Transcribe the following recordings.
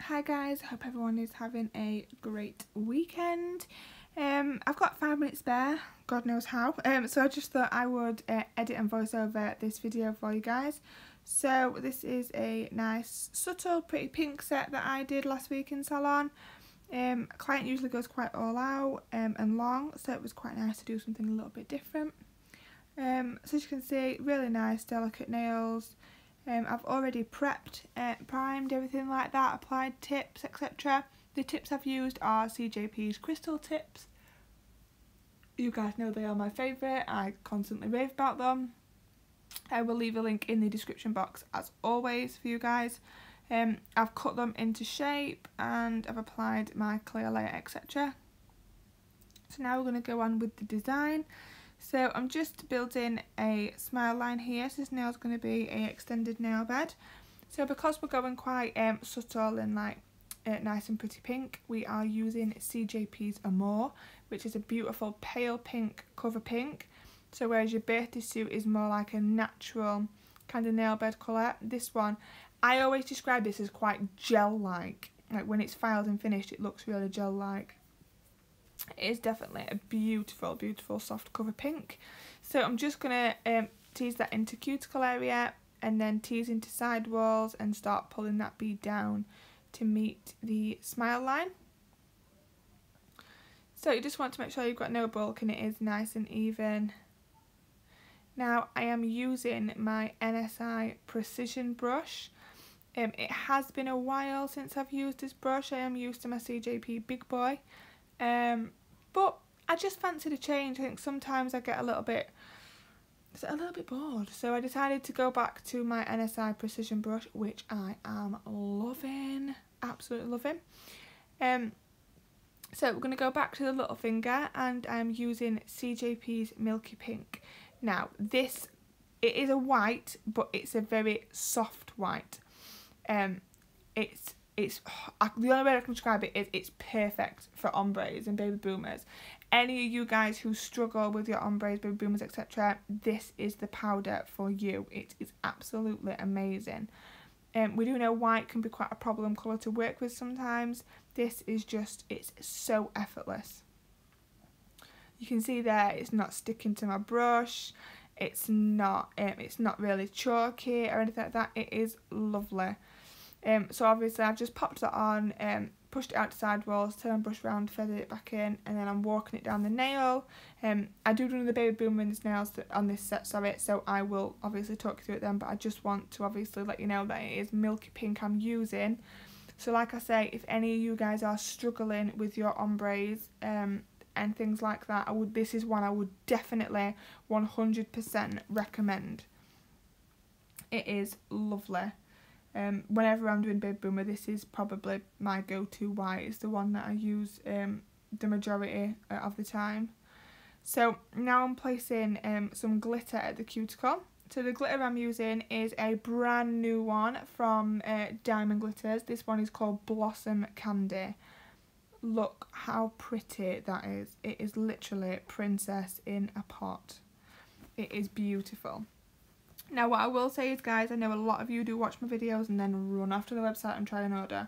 Hi guys, hope everyone is having a great weekend. I've got 5 minutes spare, God knows how, so I just thought I would edit and voice over this video for you guys. So this is a nice subtle pretty pink set that I did last week in salon. A client usually goes quite all out and long, so it was quite nice to do something a little bit different. So as you can see, really nice delicate nails. I've already prepped, primed, everything like that, applied tips, etc. The tips I've used are CJP's crystal tips. You guys know they are my favourite, I constantly rave about them. I will leave a link in the description box as always for you guys. I've cut them into shape and I've applied my clear layer, etc. So now we're going to go on with the design. So I'm just building a smile line here, so this nail is going to be a extended nail bed. So because we're going quite subtle and like nice and pretty pink, we are using CJP's Amour, which is a beautiful pale pink cover pink. So whereas your birthday suit is more like a natural kind of nail bed colour, this one, I always describe this as quite gel-like. Like when it's filed and finished, it looks really gel-like. It is definitely a beautiful, beautiful soft cover pink. So I'm just going to tease that into cuticle area and then tease into side walls and start pulling that bead down to meet the smile line. So you just want to make sure you've got no bulk and it is nice and even. Now I am using my Nsi Precision Brush. It has been a while since I've used this brush. I am used to my CJP Big Boy. But I just fancied a change. I think sometimes I get a little bit bored, so I decided to go back to my Nsi Precision Brush, which I am loving, absolutely loving. So we're going to go back to the little finger and I'm using CJP's Milky Pink. Now this, it is a white, but it's a very soft white. The only way I can describe it is it's perfect for ombres and baby boomers. Any of you guys who struggle with your ombres, baby boomers, etc., this is the powder for you. It is absolutely amazing. We do know white can be quite a problem colour to work with sometimes. This is just, it's so effortless. You can see there it's not sticking to my brush. It's not really chalky or anything like that. It is lovely. So obviously I've just popped that on, pushed it out to side walls, turned the brush around, feathered it back in, and then I'm walking it down the nail. I do the baby boomer in this nails on this set, sorry, so I will obviously talk you through it then, but I just want to obviously let you know that it is Milky Pink I'm using. So like I say, if any of you guys are struggling with your ombres and things like that, this is one I would definitely 100% recommend. It is lovely. Whenever I'm doing baby boomer, this is probably my go-to white. It's the one that I use the majority of the time. So now I'm placing some glitter at the cuticle. So the glitter I'm using is a brand new one from Diamond Glitters. This one is called Blossom Candy. Look how pretty that is. It is literally princess in a pot. It is beautiful. Now what I will say is, guys, I know a lot of you do watch my videos and then run off to the website and try and order.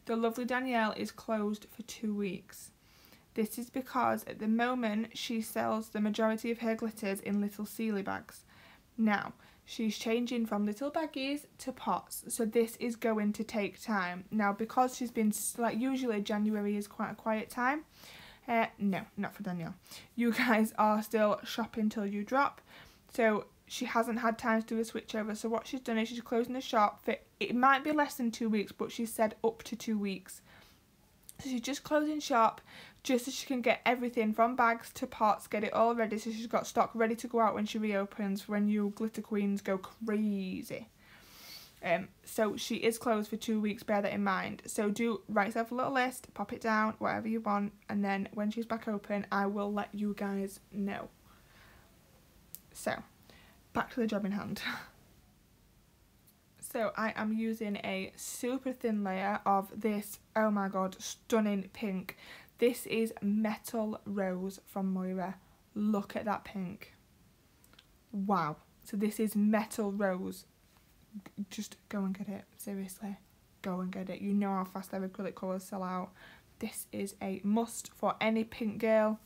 The lovely Danielle is closed for 2 weeks. This is because at the moment she sells the majority of her glitters in little Sealy bags. Now she's changing from little baggies to pots, so this is going to take time. Now because she's been, like, usually January is quite a quiet time. No, not for Danielle. You guys are still shopping till you drop. So she hasn't had time to do a switch over, so what she's done is she's closing the shop for, it might be less than 2 weeks, but she said up to 2 weeks. So she's just closing shop just so she can get everything from bags to pots, get it all ready, so she's got stock ready to go out when she reopens, when you glitter queens go crazy. So she is closed for 2 weeks, bear that in mind. So do write yourself a little list, pop it down, whatever you want, and then when she's back open I will let you guys know. So back to the job in hand. So I am using a super thin layer of this, oh my god, stunning pink. This is Metal Rose from Moira. Look at that pink. Wow. So this is Metal Rose. Just go and get it, seriously. go and get it. You know how fast their acrylic colours sell out. This is a must for any pink girl.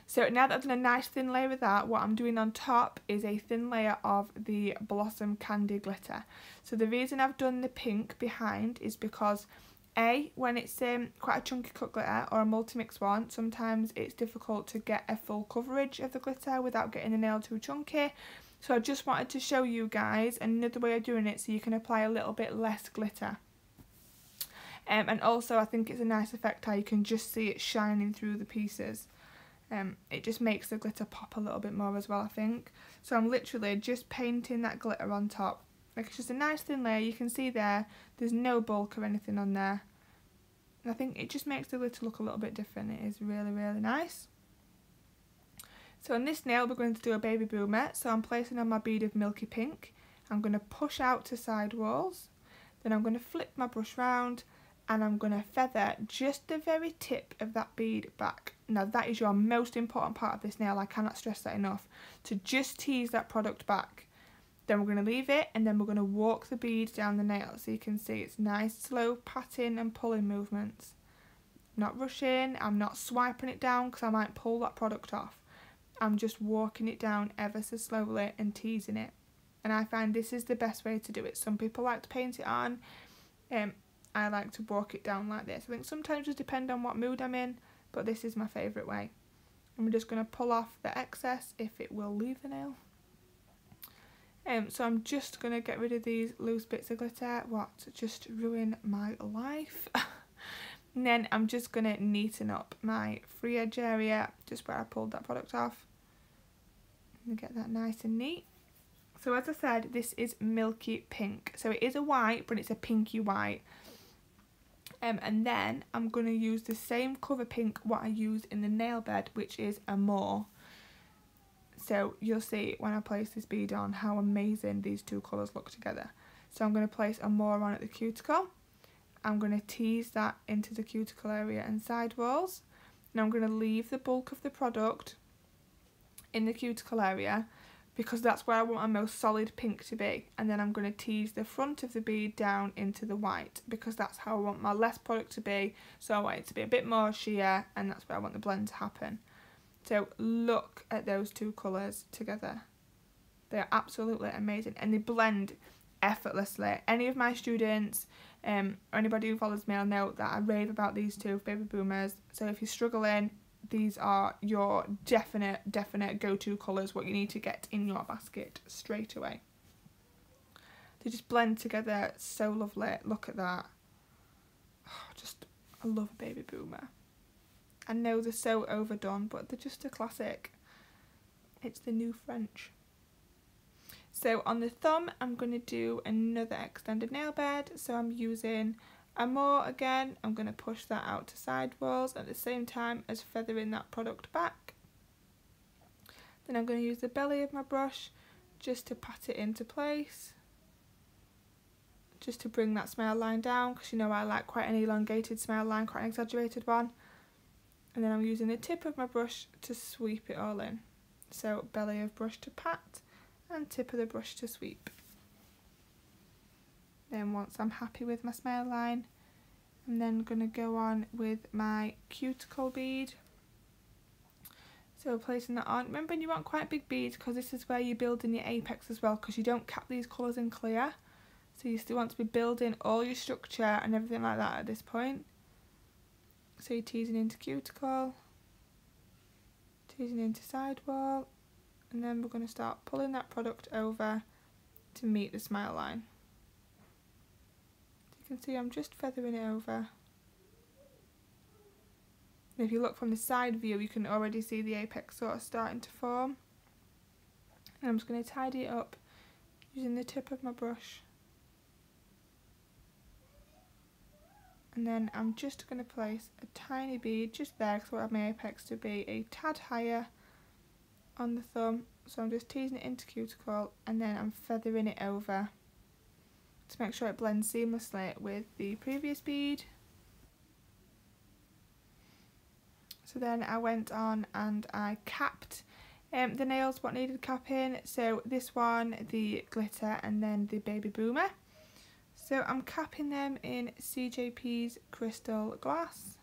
So now that I've done a nice thin layer of that, what I'm doing on top is a thin layer of the Blossom Candy glitter. So the reason I've done the pink behind is because when it's quite a chunky cut glitter or a multi-mix one, sometimes it's difficult to get a full coverage of the glitter without getting the nail too chunky. So I just wanted to show you guys another way of doing it so you can apply a little bit less glitter. And also I think it's a nice effect how you can just see it shining through the pieces. It just makes the glitter pop a little bit more as well, I think. So I'm literally just painting that glitter on top. Like, it's just a nice thin layer. You can see there's no bulk or anything on there. And I think it just makes the glitter look a little bit different. It is really, really nice. So on this nail we're going to do a baby boomer. So I'm placing on my bead of milky pink. I'm going to push out to side walls. Then I'm going to flip my brush round and I'm going to feather just the very tip of that bead back. Now that is your most important part of this nail, I cannot stress that enough, to just tease that product back. Then we're going to leave it and then we're going to walk the bead down the nail so you can see it's nice slow patting and pulling movements. Not rushing, I'm not swiping it down because I might pull that product off. I'm just walking it down ever so slowly and teasing it. And I find this is the best way to do it. Some people like to paint it on. I like to walk it down like this. I think sometimes just depend on what mood I'm in, but this is my favourite way. I'm just going to pull off the excess if it will leave the nail. So I'm just going to get rid of these loose bits of glitter. What just ruin my life. And then I'm just going to neaten up my free edge area, just where I pulled that product off. And get that nice and neat. So as I said, this is milky pink. So it is a white, but it's a pinky white. And then I'm going to use the same cover pink what I used in the nail bed, which is Amore. So you'll see when I place this bead on how amazing these two colours look together. So I'm going to place Amore on at the cuticle. I'm going to tease that into the cuticle area and side walls. Now I'm going to leave the bulk of the product in the cuticle area, because that's where I want my most solid pink to be. And then I'm going to tease the front of the bead down into the white, because that's how I want my less product to be. So I want it to be a bit more sheer, and that's where I want the blend to happen. So look at those two colours together. They're absolutely amazing and they blend effortlessly. Any of my students or anybody who follows me will know that I rave about these two baby boomers. So if you're struggling, these are your definite go-to colours, what you need to get in your basket straight away. They just blend together so lovely. Look at that. Oh, I love a baby boomer. I know they're so overdone, but they're just a classic. It's the new French. So on the thumb, I'm going to do another extended nail bed. So I'm using Amore again. I'm going to push that out to side walls at the same time as feathering that product back. Then I'm going to use the belly of my brush just to pat it into place. Just to bring that smile line down, because you know I like quite an elongated smile line, quite an exaggerated one. And then I'm using the tip of my brush to sweep it all in. So belly of brush to pat and tip of the brush to sweep. Then once I'm happy with my smile line, I'm then going to go on with my cuticle bead. So placing that on. Remember, you want quite big beads because this is where you build in your apex as well, because you don't cap these colours in clear. So you still want to be building all your structure and everything like that at this point. So you're teasing into cuticle, teasing into side wall, and then we're going to start pulling that product over to meet the smile line. So you can see I'm just feathering it over. And if you look from the side view, you can already see the apex sort of starting to form. And I'm just going to tidy it up using the tip of my brush. And then I'm just going to place a tiny bead just there, because I want my apex to be a tad higher on the thumb. So I'm just teasing it into cuticle and then I'm feathering it over to make sure it blends seamlessly with the previous bead. So then I went on and I capped the nails what needed capping. So this one, the glitter, and then the baby boomer. So I'm capping them in CJP's Crystal Glass.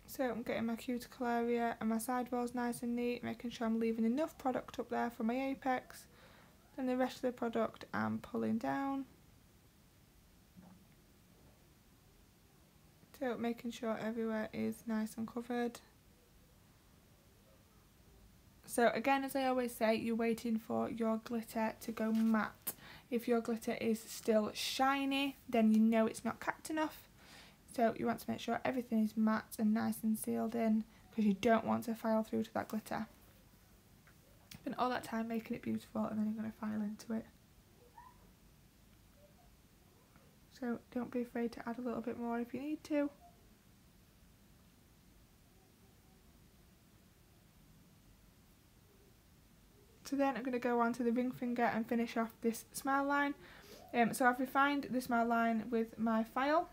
So I'm getting my cuticle area and my sidewalls nice and neat, making sure I'm leaving enough product up there for my apex. Then the rest of the product I'm pulling down. So making sure everywhere is nice and covered. So again, as I always say, you're waiting for your glitter to go matte. If your glitter is still shiny, then you know it's not capped enough. So you want to make sure everything is matte and nice and sealed in, because you don't want to file through to that glitter. Spend all that time making it beautiful, and then you're going to file into it. So don't be afraid to add a little bit more if you need to. So then I'm going to go on to the ring finger and finish off this smile line. So I've refined the smile line with my file.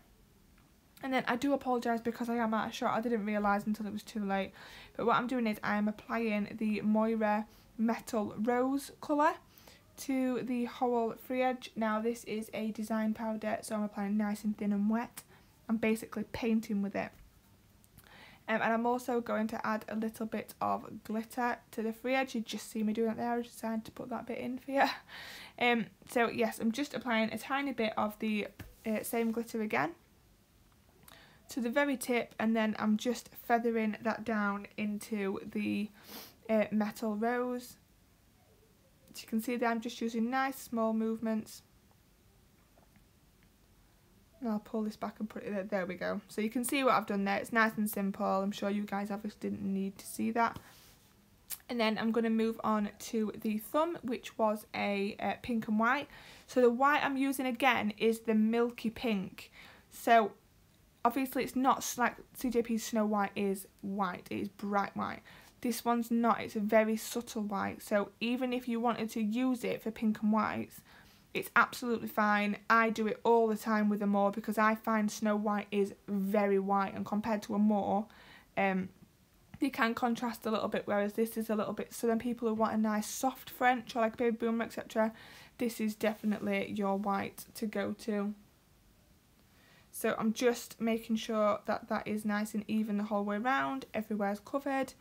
And then I do apologise because I am out of shot. I didn't realise until it was too late. But what I'm doing is I am applying the Moira Metal Rose colour to the whole free edge. Now this is a design powder, so I'm applying nice and thin and wet. I'm basically painting with it. And I'm also going to add a little bit of glitter to the free edge. You just see me doing it there. I just decided to put that bit in for you. So yes, I'm just applying a tiny bit of the same glitter again to the very tip, and then I'm just feathering that down into the metal rose. As you can see there, I'm just using nice small movements. And I'll pull this back and put it there. There we go. So you can see what I've done there. It's nice and simple. I'm sure you guys obviously didn't need to see that. And then I'm going to move on to the thumb, which was a pink and white. So the white I'm using again is the milky pink. So obviously it's not like CJP's Snow White is white. It is bright white. This one's not. It's a very subtle white. So even if you wanted to use it for pink and whites, it's absolutely fine. I do it all the time with a more because I find Snow White is very white, and compared to a more, they can contrast a little bit, whereas this is a little bit, so then people who want a nice soft French or like Baby Boomer, etc., this is definitely your white to go to. So I'm just making sure that that is nice and even the whole way around, everywhere's covered.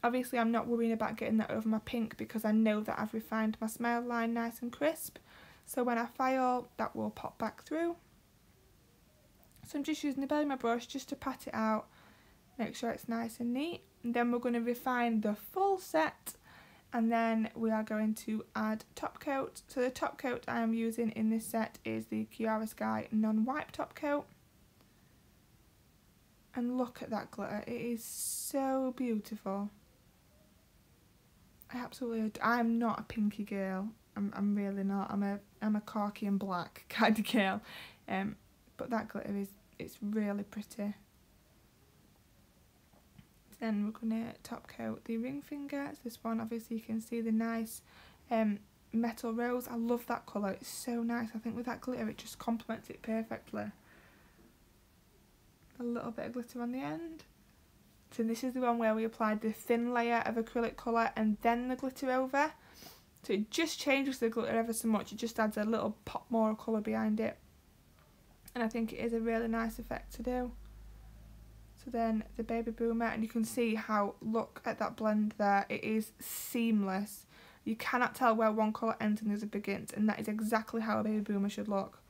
Obviously I'm not worrying about getting that over my pink because I know that I've refined my smile line nice and crisp. So when I file, that will pop back through. So I'm just using the belly of my brush just to pat it out, make sure it's nice and neat. And then we're going to refine the full set, and then we are going to add top coat. So the top coat I am using in this set is the Chiara Sky non-wipe top coat. And look at that glitter, it is so beautiful. I absolutely adore. I'm not a pinky girl. I'm really not. I'm a khaki and black kind of girl. But that glitter it's really pretty. Then we're gonna top coat the ring finger. It's this one. Obviously you can see the nice metal rose. I love that colour. It's so nice. I think with that glitter it just complements it perfectly. A little bit of glitter on the end. So this is the one where we applied the thin layer of acrylic colour and then the glitter over. So it just changes the glitter ever so much. It just adds a little pop more of colour behind it. And I think it is a really nice effect to do. So then the Baby Boomer, and you can see how, look at that blend there. It is seamless. You cannot tell where one colour ends and the other begins. And that is exactly how a Baby Boomer should look.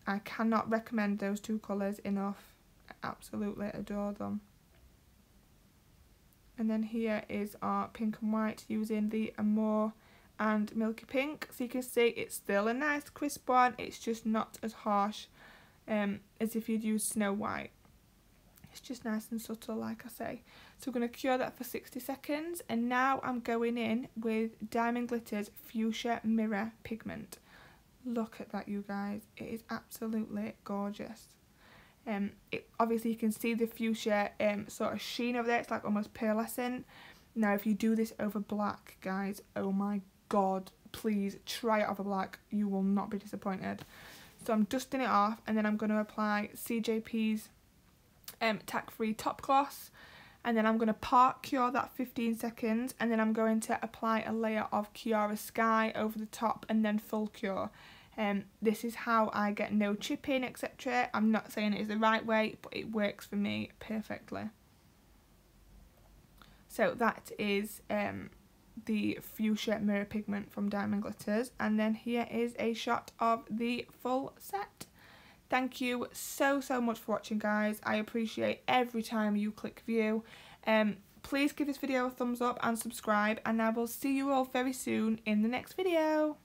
I cannot recommend those two colours enough. I absolutely adore them. And then here is our pink and white using the Amore and Milky Pink. So you can see it's still a nice crisp one. It's just not as harsh as if you'd use Snow White. It's just nice and subtle, like I say. So we're going to cure that for 60 seconds. And now I'm going in with Diamond Glitter's Fuchsia Mirror Pigment. Look at that, you guys. It is absolutely gorgeous. Obviously you can see the fuchsia sort of sheen over there. It's like almost pearlescent. Now if you do this over black, guys, oh my god, please try it over black. You will not be disappointed. So I'm dusting it off, and then I'm going to apply CJP's tack-free top gloss, and then I'm going to part cure that 15 seconds, and then I'm going to apply a layer of Chiara Sky over the top and then full cure. This is how I get no chipping, etc. I'm not saying it is the right way, but it works for me perfectly. So that is the fuchsia mirror pigment from Diamond Glitters, and then here is a shot of the full set. Thank you so much for watching, guys. I appreciate every time you click view. Please give this video a thumbs up and subscribe, and I will see you all very soon in the next video.